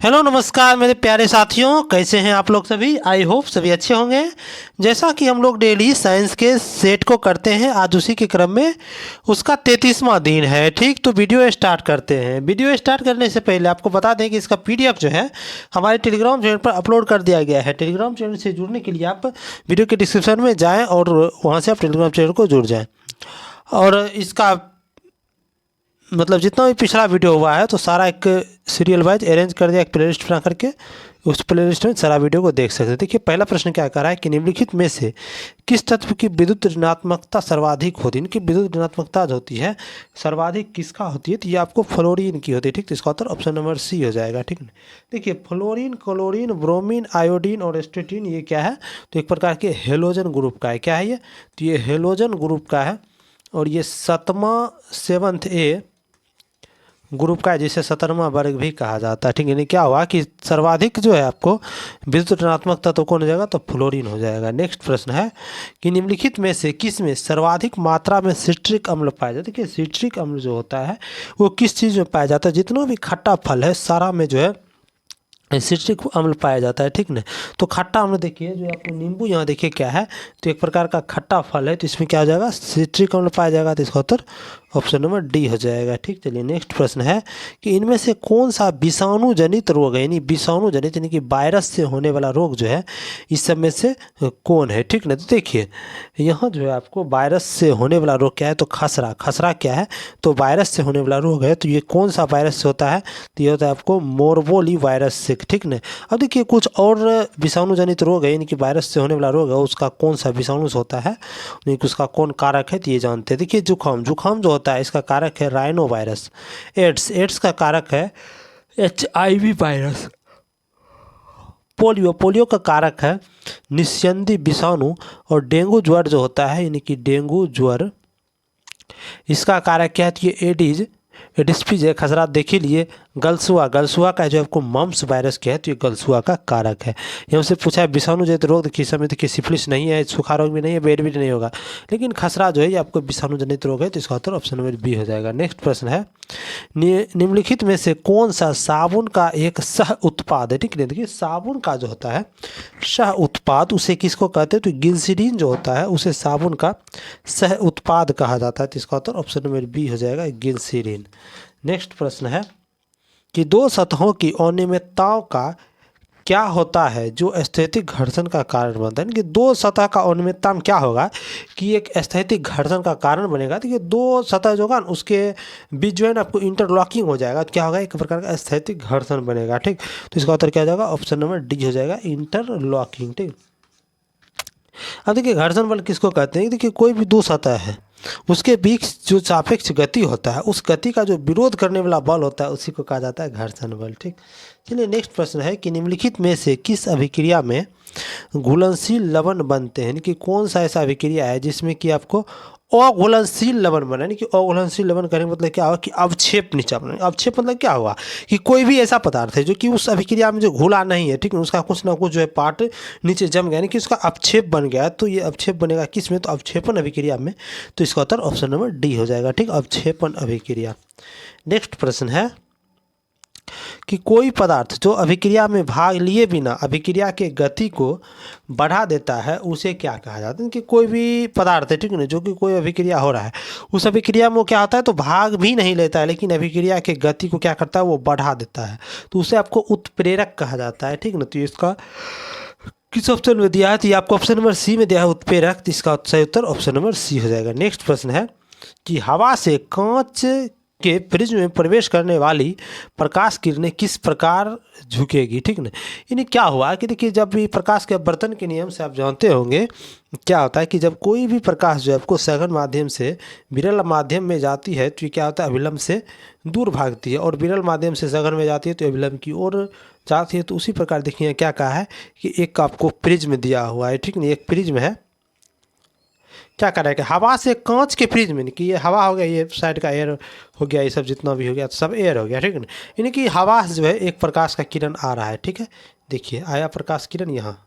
Hello नमस्कार मेरे प्यारे साथियों, कैसे हैं आप लोग सभी। आई होप सभी अच्छे होंगे। जैसा कि हम लोग डेली साइंस के सेट को करते हैं, आज उसी के क्रम में उसका 33वां दिन है। ठीक, तो वीडियो स्टार्ट करते हैं। वीडियो स्टार्ट करने से पहले आपको बता दें कि इसका पीडीएफ जो है हमारे टेलीग्राम चैनल पर अपलोड कर दिया गया है। टेलीग्राम चैनल से जुड़ने के लिए आप वीडियो के डिस्क्रिप्शन में जाएँ और वहाँ से आप टेलीग्राम चैनल को जुड़ जाएँ। और इसका मतलब जितना भी पिछला वीडियो हुआ है तो सारा एक सीरियल वाइज अरेंज कर दिया, एक प्लेलिस्ट बना करके उस प्लेलिस्ट में सारा वीडियो को देख सकते हैं। देखिए पहला प्रश्न क्या कर रहा है कि निम्नलिखित में से किस तत्व की विद्युत ऋणात्मकता सर्वाधिक होती है। इनकी विद्युत ऋणात्मकता जो होती है सर्वाधिक किसका होती है, तो ये आपको फ्लोरीन की होती है। ठीक, तो इसका उत्तर ऑप्शन नंबर सी हो जाएगा। ठीक है, देखिए फ्लोरीन, क्लोरीन, ब्रोमीन, आयोडीन और एस्टेटिन ये क्या है, तो एक प्रकार के हेलोजन ग्रुप का है। क्या है ये, तो ये हेलोजन ग्रुप का है और ये 7वां ए ग्रुप का है, जिसे 17वां वर्ग भी कहा जाता है। ठीक है, यानी क्या हुआ कि सर्वाधिक जो है आपको विद्युत ऋणात्मक तत्व कौन हो जाएगा, तो फ्लोरीन हो जाएगा। नेक्स्ट प्रश्न है कि निम्नलिखित में से किस में सर्वाधिक मात्रा में सिट्रिक अम्ल पाया जाता है। देखिए सिट्रिक अम्ल जो होता है वो किस चीज़ में पाया जाता है, जितना भी खट्टा फल है सारा में जो है सिट्रिक अम्ल पाया जाता है। ठीक ना, तो खट्टा अम्ल देखिए जो आपको नींबू यहाँ देखिए क्या है, तो एक प्रकार का खट्टा फल है, तो इसमें क्या हो जाएगा, सिट्रिक अम्ल पाया जाएगा। तो इसका उत्तर ऑप्शन नंबर डी हो जाएगा। ठीक, चलिए नेक्स्ट प्रश्न है कि इनमें से कौन सा विषाणु जनित रोग है, यानी विषाणु जनित यानी कि वायरस से होने वाला रोग जो है इस सब में से कौन है। ठीक ना, तो देखिए यहाँ जो है आपको वायरस से होने वाला रोग क्या है, तो खसरा। खसरा क्या है, तो वायरस से होने वाला रोग है। तो ये कौन सा वायरस से होता है, तो ये होता है आपको मोरबोली वायरस से। ठीक ना, अब देखिए कुछ और विषाणु जनित रोग है, यानी कि वायरस से होने वाला रोग है, उसका कौन सा विषाणु से होता है, यानी कि उसका कौन कारक है, तो ये जानते हैं। देखिए जुखाम, जुखाम जो होता है इसका कारक है राइनो वायरस। एड्स, एड्स का कारक है HIV वायरस। पोलियो, पोलियो का कारक है निस्यंदी विषाणु। और डेंगू ज्वर जो होता है, यानी कि डेंगू ज्वर, इसका कारक क्या है, तो ये एडिज, एडिस्पीज है। खसरा देख ही लिए। गलसुआ, गलसुआ का जो आपको मम्स वायरस क्या है, तो ये गलसुआ का कारक है। ये हमसे पूछा है विषाणु जनित रोग, देखिए समय देखिए सिफिलिस नहीं है, सूखा रोग भी नहीं है, बेड भी नहीं होगा, लेकिन खसरा जो है ये आपको विषाणु जनित रोग है, तो इसका उत्तर ऑप्शन नंबर बी हो जाएगा। नेक्स्ट प्रश्न है निम्नलिखित में से कौन सा साबुन का एक सह उत्पाद है। ठीक है, देखिए साबुन का जो होता है सह उत्पाद उसे किसको कहते हैं, तो ग्लिसरीन जो होता है उसे साबुन का सह उत्पाद कहा जाता है। तो इसका उत्तर ऑप्शन नंबर बी हो जाएगा, ग्लिसरीन। नेक्स्ट प्रश्न है कि दो सतहों की अनियमितताओं का क्या होता है जो स्थैतिक घर्षण का कारण बनता है। यानी कि दो सतह का अनियमितता में क्या होगा कि एक स्थैतिक घर्षण का कारण बनेगा। तो ये दो सतह जो होगा उसके बीच जो है ना आपको इंटरलॉकिंग हो जाएगा, तो क्या होगा, एक प्रकार का स्थैतिक घर्षण बनेगा। ठीक, तो इसका उत्तर क्या हो जाएगा, ऑप्शन नंबर डी हो जाएगा, इंटरलॉकिंग। ठीक, अब देखिए घर्षण बल किसको कहते हैं, देखिए कोई भी दो सतह है उसके बीच जो सापेक्ष गति होता है उस गति का जो विरोध करने वाला बल होता है उसी को कहा जाता है घर्षण बल। ठीक, चलिए नेक्स्ट प्रश्न है कि निम्नलिखित में से किस अभिक्रिया में घुलनशील लवण बनते हैं। यानी कि कौन सा ऐसा अभिक्रिया है जिसमें कि आपको अघुलनशील लवण बना, यानी कि अघुलनशील लवण करने का मतलब क्या हुआ कि अवक्षेप नीचा बना। अवक्षेप मतलब क्या हुआ कि कोई भी ऐसा पदार्थ है जो कि उस अभिक्रिया में जो घुला नहीं है, ठीक है, उसका कुछ ना कुछ जो है पार्ट नीचे जम गया, यानी कि उसका अवक्षेप बन गया। तो ये अवक्षेप बनेगा किस में, तो अवक्षेपण अभिक्रिया में। तो इसका उत्तर ऑप्शन नंबर डी हो जाएगा। ठीक, अवक्षेपण अभिक्रिया। नेक्स्ट प्रश्न है कि कोई पदार्थ जो अभिक्रिया में भाग लिए बिना अभिक्रिया के गति को बढ़ा देता है उसे क्या कहा जाता है। कि कोई भी पदार्थ है, ठीक है ना, जो कि कोई अभिक्रिया हो रहा है उस अभिक्रिया में वो क्या होता है, तो भाग भी नहीं लेता है, लेकिन अभिक्रिया के गति को क्या करता है, वो बढ़ा देता है, तो उसे आपको उत्प्रेरक कहा जाता है। ठीक ना, तो इसका किस ऑप्शन में दिया है, तो ये आपको ऑप्शन नंबर सी में दिया है उत्प्रेरक, तो इसका सही उत्तर ऑप्शन नंबर सी हो जाएगा। नेक्स्ट प्रश्न है कि हवा से कांच के फ्रिज में प्रवेश करने वाली प्रकाश किरणें किस प्रकार झुकेगी। ठीक ना, यानी क्या हुआ कि देखिए जब भी प्रकाश के अपवर्तन के नियम से आप जानते होंगे क्या होता है कि जब कोई भी प्रकाश जो है आपको सघन माध्यम से विरल माध्यम में जाती है तो ये क्या होता है, अभिलंब से दूर भागती है, और विरल माध्यम से सघन में जाती है तो अभिलंब की ओर जाती है। तो उसी प्रकार देखिए क्या कहा है कि एक आपको प्रिज्म दिया हुआ है। ठीक नहीं, एक प्रिज्म है, क्या कर रहा है कि हवा से कांच के फ्रिज में, कि ये हवा हो गया, ये साइड का एयर हो गया, ये सब जितना भी हो गया तो सब एयर हो गया। ठीक है ना, यानी कि हवा से जो है एक प्रकाश का किरण आ रहा है। ठीक है, देखिए आया प्रकाश किरण, यहाँ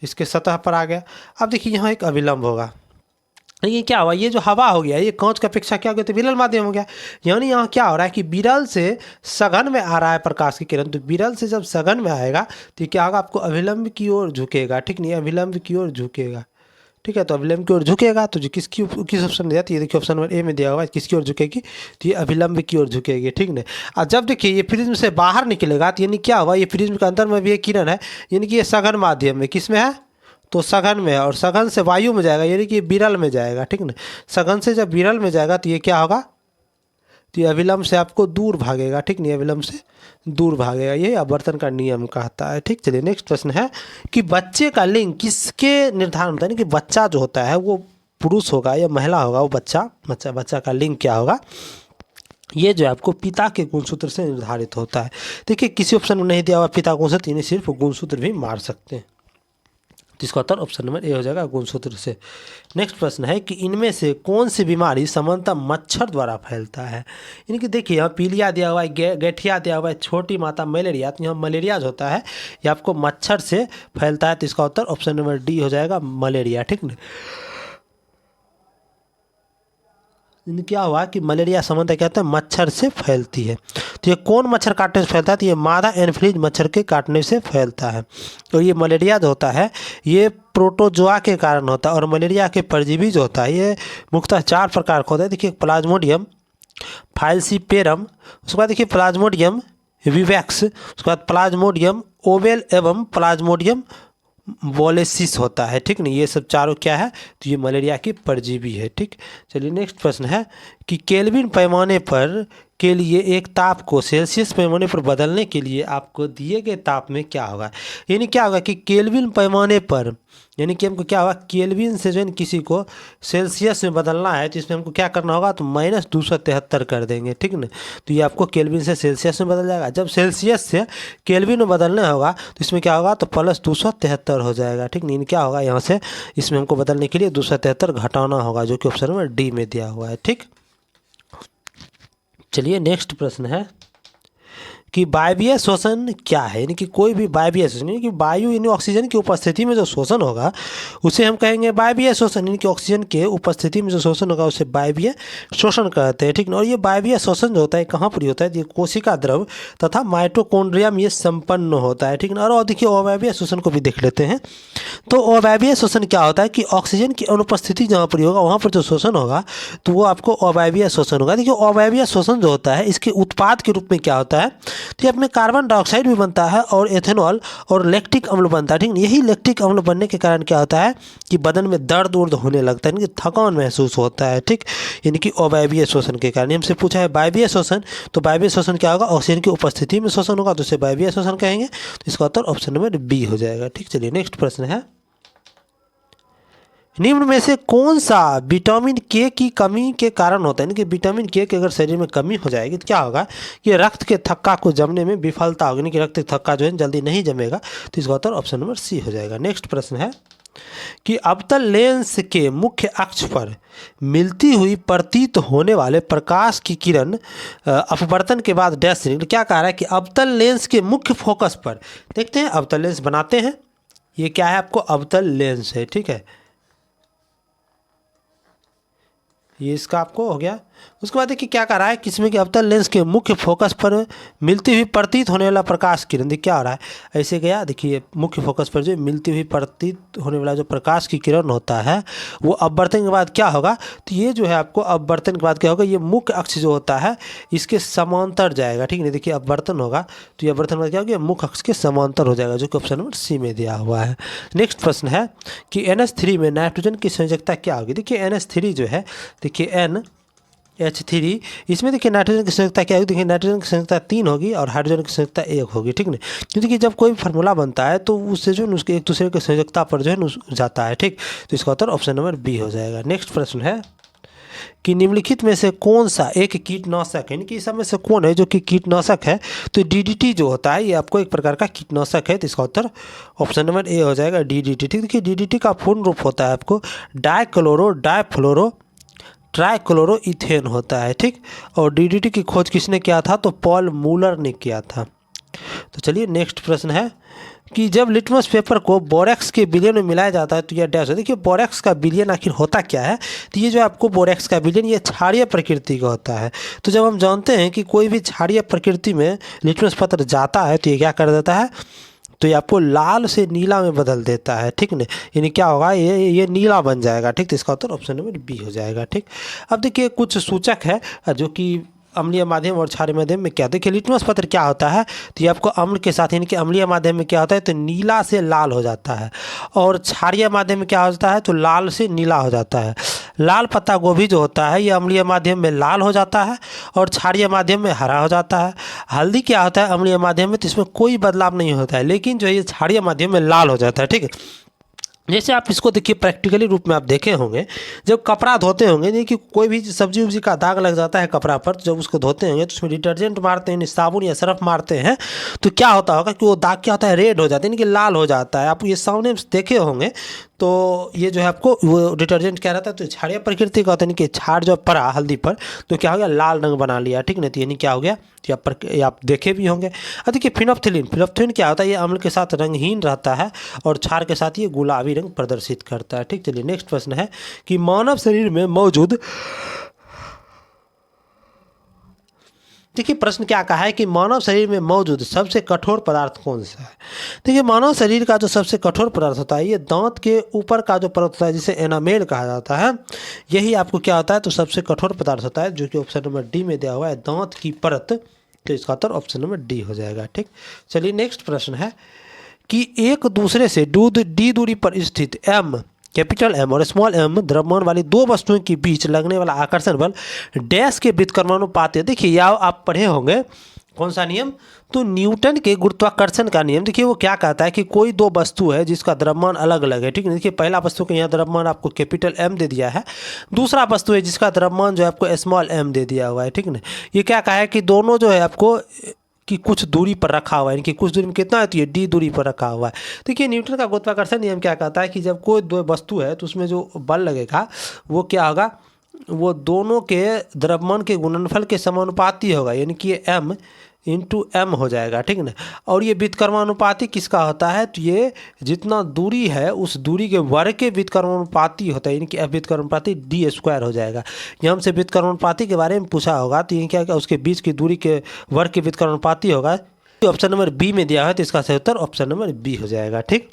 इसके सतह पर आ गया। अब देखिए यहाँ एक अभिलंब होगा, ये क्या हुआ, ये जो हवा हो गया ये कांच की अपेक्षा क्या हो गया, तो विरल माध्यम हो गया। यानी यहाँ क्या हो रहा है कि विरल से सघन में आ रहा है प्रकाश की किरण, तो विरल से जब सघन में आएगा तो ये क्या होगा, आपको अभिलंब की ओर झुकेगा, ठीक नहीं, अभिलंब की ओर झुकेगा, ठीक है। तो अभिलंब की ओर झुकेगा तो जो किस ऑप्शन में दिया, तो ये देखिए ऑप्शन नंबर ए में दिया हुआ है, किसकी ओर झुकेगी, तो ये अभिलंब की ओर झुकेगी, ठीक नहीं। और जब देखिए ये प्रिज्म से बाहर निकलेगा तो यानी क्या हुआ, ये प्रिज्म के अंदर में भी एक किरण है, यानी कि ये सघन माध्यम में, किस में है, तो सघन में है, और सघन से वायु में जाएगा यानी कि विरल में जाएगा, ठीक ना। सघन से जब विरल में जाएगा तो ये क्या होगा, तो ये अभिलंब से आपको दूर भागेगा, ठीक नहीं, अभिलंब से दूर भागेगा, ये आवर्तन का नियम कहता है, ठीक। चलिए नेक्स्ट प्रश्न है कि बच्चे का लिंग किसके निर्धारण होता है, कि बच्चा जो होता है वो पुरुष होगा या महिला होगा, वो बच्चा का लिंग क्या होगा, ये जो है आपको पिता के गुणसूत्र से निर्धारित होता है। देखिए किसी ऑप्शन में नहीं दिया हुआ पिता गुणसूत्र, यानी सिर्फ गुणसूत्र भी मार सकते हैं, तो इसका उत्तर ऑप्शन नंबर ए हो जाएगा, गुणसूत्र से। नेक्स्ट प्रश्न है कि इनमें से कौन सी बीमारी सामान्यतः मच्छर द्वारा फैलता है, यानी कि देखिए यहाँ पीलिया दिया हुआ है, गठिया दिया हुआ है, छोटी माता मलेरिया, तो यहाँ मलेरिया जो होता है ये आपको मच्छर से फैलता है, तो इसका उत्तर ऑप्शन नंबर डी हो जाएगा, मलेरिया, ठीक ना। क्या हुआ कि मलेरिया सामान्यतः कहते हैं मच्छर से फैलती है, तो ये कौन मच्छर काटने से फैलता है, तो ये मादा एनफ्लूएंजा मच्छर के काटने से फैलता है। और ये मलेरिया जो होता है ये प्रोटोजोआ के कारण होता है, और मलेरिया के परजीवी जो होता है ये मुख्यतः 4 प्रकार का होता है। देखिए प्लाज्मोडियम फाल्सिपेरम, उसके बाद देखिए प्लाज्मोडियम विवैक्स, उसके बाद प्लाज्मोडियम ओवेल एवं प्लाज्मोडियम वोलेसिस होता है, ठीक नहीं, ये सब चारों क्या है, तो ये मलेरिया की परजीवी है, ठीक। चलिए नेक्स्ट प्रश्न है कि केल्विन पैमाने पर के लिए एक ताप को सेल्सियस पैमाने पर बदलने के लिए आपको दिए गए ताप में क्या होगा, यानी क्या होगा कि केल्विन पैमाने पर, यानी कि हमको क्या होगा, केल्विन से जो है किसी को सेल्सियस में बदलना है तो इसमें हमको क्या करना होगा, तो -273 कर देंगे, ठीक ना। तो ये आपको केल्विन से सेल्सियस में बदल जाएगा, जब सेल्सियस से केल्विन में बदलना होगा तो इसमें क्या होगा, तो +273 हो जाएगा, ठीक नहीं, क्या होगा यहाँ से इसमें हमको बदलने के लिए 273 घटाना होगा, जो कि ऑप्शन नंबर डी में दिया हुआ है, ठीक। चलिए नेक्स्ट प्रश्न है कि वायवीय शोषण क्या है, यानी कि कोई भी वायवीय शोषण, यानी कि वायु यानी ऑक्सीजन की उपस्थिति में जो शोषण होगा उसे हम कहेंगे वायवीय शोषण, यानी कि ऑक्सीजन के उपस्थिति में जो शोषण होगा उसे वायवीय शोषण कहते हैं, ठीक ना। और ये वायवीय शोषण जो होता है कहाँ पर होता है, ये कोशिका द्रव तथा माइटोकॉन्ड्रिया में ये संपन्न होता है, ठीक ना। और देखिए अवायवीय शोषण को भी देख लेते हैं, तो अवायवीय शोषण क्या होता है कि ऑक्सीजन की अनुपस्थिति जहाँ पर होगा वहाँ पर जो शोषण होगा तो वो आपको अवायवीय शोषण होगा। देखिए अवायवीय शोषण जो होता है इसके उत्पाद के रूप में क्या होता है, तो ये अपने कार्बन डाइऑक्साइड भी बनता है और एथेनॉल और लैक्टिक अम्ल बनता है, ठीक है। यही लैक्टिक अम्ल बनने के कारण क्या होता है कि बदन में दर्द उर्द होने लगता है, यानी कि थकान महसूस होता है, ठीक, यानी कि अवायवीय शोषण के कारण। हमसे पूछा है वायवीय शोषण, तो वायवीय शोषण क्या होगा, ऑक्सीजन की उपस्थिति में शोषण होगा तो उसे वायवीय शोषण कहेंगे, तो इसका उत्तर ऑप्शन नंबर बी हो जाएगा, ठीक। चलिए नेक्स्ट प्रश्न है निम्न में से कौन सा विटामिन के की कमी के कारण होता है, यानी कि विटामिन के अगर शरीर में कमी हो जाएगी तो क्या होगा कि रक्त के थक्का को जमने में विफलता होगी, यानी कि रक्त थक्का जो है जल्दी नहीं जमेगा, तो इसका उत्तर ऑप्शन नंबर सी हो जाएगा। नेक्स्ट प्रश्न है कि अवतल लेंस के मुख्य अक्ष पर मिलती हुई प्रतीत होने वाले प्रकाश की किरण अपवर्तन के बाद डैश से क्या कह रहा है कि अवतल लेंस के मुख्य फोकस पर, देखते हैं अवतल लेंस बनाते हैं, ये क्या है आपको अवतल लेंस है, ठीक है, ये इसका आपको हो गया। उसके बाद देखिए क्या कर रहा है किसमें कि अवतल लेंस के मुख्य फोकस पर मिलती हुई प्रतीत होने वाला प्रकाश किरण, देखिए क्या हो रहा है, ऐसे गया, देखिए मुख्य फोकस पर जो मिलती हुई प्रतीत होने वाला जो प्रकाश की किरण होता है वो अपवर्तन के बाद क्या होगा, तो ये जो है आपको अपवर्तन के बाद क्या होगा, ये मुख्य अक्ष जो होता है इसके समांतर जाएगा, ठीक है। देखिए अपवर्तन होगा तो ये अपवर्तन के बाद क्या होगा, मुख्य अक्ष के समांतर हो जाएगा, जो कि ऑप्शन नंबर सी में दिया हुआ है। नेक्स्ट प्रश्न है कि NH3 में नाइट्रोजन की संयोजकता क्या होगी। देखिए NH3 जो है, देखिए NH3 इसमें देखिए नाइट्रोजन की संयोजकता क्या होगी, देखिए नाइट्रोजन की संयोजकता 3 होगी और हाइड्रोजन की संयोजकता 1 होगी, ठीक है। क्योंकि कि जब कोई फार्मूला बनता है तो उससे जो है उसके एक दूसरे की संयोजकता पर जो है जाता है, ठीक, तो इसका उत्तर ऑप्शन नंबर बी हो जाएगा। नेक्स्ट प्रश्न है कि निम्नलिखित में से कौन सा एक कीटनाशक है, यानी कि सब में से कौन है जो कि कीटनाशक है, तो DDT जो होता है ये आपको एक प्रकार का कीटनाशक है, तो इसका उत्तर ऑप्शन नंबर ए हो जाएगा, DDT, ठीक। देखिए DDT का पूर्ण रूप होता है आपको डाइक्लोरो डाइफ्लोरो ट्राइक्लोरोइथेन होता है, ठीक। और DDT की खोज किसने किया था, तो पॉल मूलर ने किया था। तो चलिए नेक्स्ट प्रश्न है कि जब लिटमस पेपर को बोरेक्स के विलयन में मिलाया जाता है तो यह डैश है। देखिए बोरेक्स का विलयन आखिर होता क्या है, तो ये जो आपको बोरेक्स का विलयन ये क्षारीय प्रकृति का होता है। तो जब हम जानते हैं कि कोई भी क्षारीय प्रकृति में लिटमस पत्र जाता है तो ये क्या कर देता है, तो ये आपको लाल से नीला में बदल देता है, ठीक न। यानी क्या होगा, ये नीला बन जाएगा, ठीक। तो इसका उत्तर ऑप्शन नंबर बी हो जाएगा, ठीक। अब देखिए कुछ सूचक है जो कि अम्लीय माध्यम और क्षारीय माध्यम में क्या, देखिए लिटमस पत्र क्या होता है, तो ये आपको अम्ल के साथ यानी कि अम्लीय माध्यम में क्या होता है तो नीला से लाल हो जाता है, और क्षारीय माध्यम में क्या होता है तो लाल से नीला हो जाता है। लाल पत्ता गोभी जो होता है ये अम्लीय माध्यम में लाल हो जाता है और क्षारीय माध्यम में हरा हो जाता है। हल्दी क्या होता है अम्लीय माध्यम में, तो इसमें कोई बदलाव नहीं होता है, लेकिन जो ये क्षारीय माध्यम में लाल हो जाता है, ठीक है। जैसे आप इसको देखिए प्रैक्टिकली रूप में आप देखे होंगे, जब कपड़ा धोते होंगे, नहीं कि कोई भी सब्जी उब्जी का दाग लग जाता है कपड़ा पर, तो जब उसको धोते होंगे तो उसमें डिटर्जेंट मारते हैं, साबुन या सर्फ मारते हैं, तो क्या होता होगा कि वो दाग क्या होता है रेड हो जाता है, यानी कि लाल हो जाता है। आप ये सामने देखे होंगे, तो ये जो है आपको वो डिटर्जेंट क्या रहता है तो क्षारीय प्रकृति का होता है, यानी कि क्षार जो पड़ा हल्दी पर तो क्या हो गया लाल रंग बना लिया, ठीक नहीं। तो यानी क्या हो गया, ये आप देखे भी होंगे। अब देखिए फिनोप्थिलीन क्या होता है, ये अम्ल के साथ रंगहीन रहता है और क्षार के साथ ये गुलाबी रंग प्रदर्शित करता है, ठीक। चलिए नेक्स्ट प्रश्न है कि मानव शरीर में मौजूद, देखिए प्रश्न क्या कहा है कि मानव शरीर में मौजूद सबसे कठोर पदार्थ कौन सा है। देखिए मानव शरीर का जो सबसे कठोर पदार्थ होता है ये दांत के ऊपर का जो परत होता है जिसे एनामेल कहा जाता है, यही आपको क्या होता है तो सबसे कठोर पदार्थ होता है, जो कि ऑप्शन नंबर डी में दिया हुआ है दांत की परत। तो इसका उत्तर ऑप्शन नंबर डी हो जाएगा, ठीक। चलिए नेक्स्ट प्रश्न है कि एक दूसरे से डी दूरी पर स्थित एम, कैपिटल एम और स्मॉल एम द्रव्यमान वाली दो वस्तुओं के बीच लगने वाला आकर्षण बल डैश के व्युत्क्रमानुपाती है। देखिए यह आप पढ़े होंगे, कौन सा नियम, तो न्यूटन के गुरुत्वाकर्षण का नियम। देखिए वो क्या कहता है कि कोई दो वस्तु है जिसका द्रव्यमान अलग अलग है, ठीक है। देखिए पहला वस्तु का यहाँ द्रव्यमान आपको कैपिटल एम दे दिया है, दूसरा वस्तु है जिसका द्रव्यमान जो है आपको स्मॉल एम दे दिया हुआ है, ठीक ना। ये क्या कहा है कि दोनों जो है आपको कि कुछ दूरी पर रखा हुआ है, कि कुछ दूरी में कितना है तो ये डी दूरी पर रखा हुआ है। देखिए न्यूटन का गुरुत्वाकर्षण नियम क्या कहता है कि जब कोई दो वस्तु है तो उसमें जो बल लगेगा वो क्या होगा, वो दोनों के द्रव्यमान के गुणनफल के समानुपाती होगा, यानी कि ये एम इंटू एम हो जाएगा, ठीक ना। और ये व्युत्क्रमानुपाती किसका होता है, तो ये जितना दूरी है उस दूरी के वर्ग के व्युत्क्रमानुपाती होता है, यानी कि एफ व्युत्क्रमानुपाती डी स्क्वायर हो जाएगा। ये हमसे व्युत्क्रमानुपाती के बारे में पूछा होगा तो ये क्या उसके बीच की दूरी के वर्ग के व्युत्क्रमानुपाती होगा। तो ऑप्शन नंबर बी में दिया है तो इसका सही उत्तर ऑप्शन नंबर बी हो जाएगा, ठीक।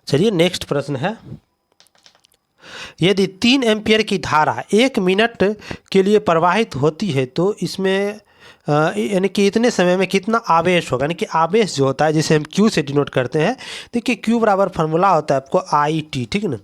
चलिए नेक्स्ट प्रश्न है, यदि 3 एम्पियर की धारा 1 मिनट के लिए प्रवाहित होती है तो इसमें यानी कि इतने समय में कितना आवेश होगा, यानी कि आवेश जो होता है जिसे हम क्यू से डिनोट करते हैं। देखिए क्यू बराबर फार्मूला होता है आपको आई टी, ठीक ना,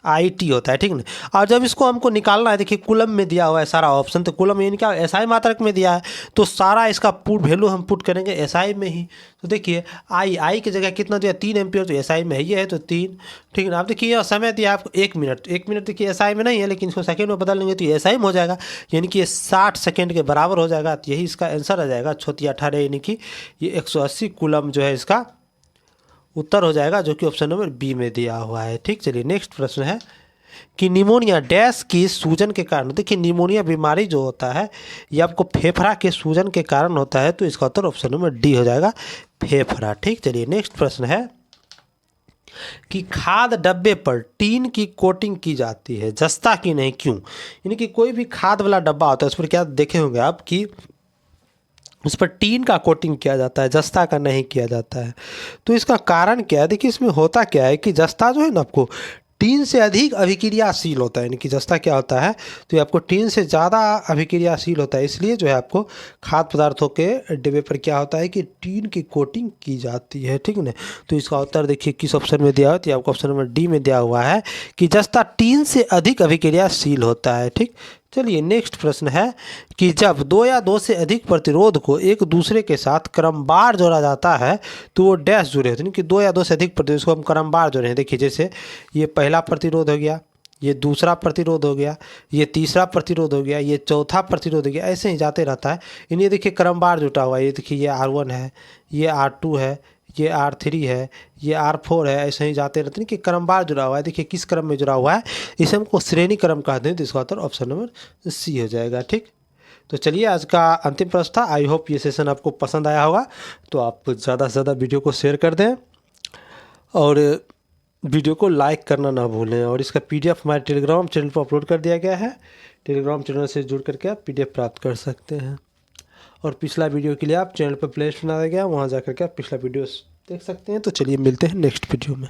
आई टी होता है, ठीक ना। और जब इसको हमको निकालना है, देखिए कुलम में दिया हुआ है सारा ऑप्शन, तो कुलम यानी क्या एसआई मात्रक में दिया है, तो सारा इसका वैल्यू हम पुट करेंगे एसआई में ही। तो देखिए आई की जगह कितना दिया 3 एम्पियर, तो एसआई में ही है तो 3, ठीक है ना। आप देखिए यह समय दिया आपको 1 मिनट, 1 मिनट देखिए एसआई में नहीं है लेकिन इसको सेकेंड में बदल लेंगे तो एसआई में हो जाएगा, यानी कि ये 60 सेकेंड के बराबर हो जाएगा। तो यही इसका आंसर आ जाएगा 6×18, यानी कि ये 180 कुलम जो है इसका उत्तर हो जाएगा, जो कि ऑप्शन नंबर बी में दिया हुआ है, ठीक। चलिए नेक्स्ट प्रश्न है कि निमोनिया डैश की सूजन के कारण, देखिए निमोनिया बीमारी जो होता है ये आपको फेफड़ा के सूजन के कारण होता है, तो इसका उत्तर ऑप्शन नंबर डी हो जाएगा फेफड़ा, ठीक। चलिए नेक्स्ट प्रश्न है कि खाद डब्बे पर टीन की कोटिंग की जाती है जस्ता की नहीं, क्यों। यानी कि कोई भी खाद वाला डब्बा होता है उस पर क्या देखे होंगे आप कि उस पर टीन का कोटिंग किया जाता है, जस्ता का नहीं किया जाता है। तो इसका कारण क्या है, देखिए इसमें होता क्या है कि जस्ता जो है ना आपको टीन से अधिक अभिक्रियाशील होता है, यानी कि जस्ता क्या होता है तो ये आपको टीन से ज़्यादा अभिक्रियाशील होता है, इसलिए जो है आपको खाद्य पदार्थों के डिब्बे पर क्या होता है कि टीन की कोटिंग की जाती है, ठीक ना। तो इसका उत्तर देखिए किस ऑप्शन में दिया हुआ है, तो आपको ऑप्शन नंबर डी में दिया हुआ है कि जस्ता टीन से अधिक अभिक्रियाशील होता है, ठीक। चलिए नेक्स्ट प्रश्न है कि जब 2 या 2 से अधिक प्रतिरोध को एक दूसरे के साथ क्रमवार जोड़ा जाता है तो वो डैश जुड़े होते हैं, कि 2 या 2 से अधिक प्रतिरोध को हम क्रमवार जोड़े हैं। देखिए जैसे ये पहला प्रतिरोध हो गया, ये दूसरा प्रतिरोध हो गया, ये तीसरा प्रतिरोध हो गया, ये चौथा प्रतिरोध हो गया, ऐसे ही जाते रहता है। इन्हें देखिए क्रमवार जुटा हुआ है, ये देखिए ये R1 है, ये R2 है, ये R3 है, ये R4 है, ऐसे ही जाते रहते हैं कि क्रमवार जुड़ा हुआ है। देखिए किस क्रम में जुड़ा हुआ है, इसे हमको श्रेणी क्रम कहते हैं, तो इसका उत्तर ऑप्शन नंबर सी हो जाएगा, ठीक। तो चलिए आज का अंतिम प्रश्न था। आई होप ये सेशन आपको पसंद आया होगा, तो आप ज़्यादा से ज़्यादा वीडियो को शेयर कर दें और वीडियो को लाइक करना ना भूलें। और इसका PDF हमारे टेलीग्राम चैनल पर अपलोड कर दिया गया है। टेलीग्राम चैनल से जुड़ करके आप PDF प्राप्त कर सकते हैं। और पिछला वीडियो के लिए आप चैनल पर प्लेलिस्ट बनाया गया, वहाँ जा करके आप पिछला वीडियो देख सकते हैं। तो चलिए मिलते हैं नेक्स्ट वीडियो में।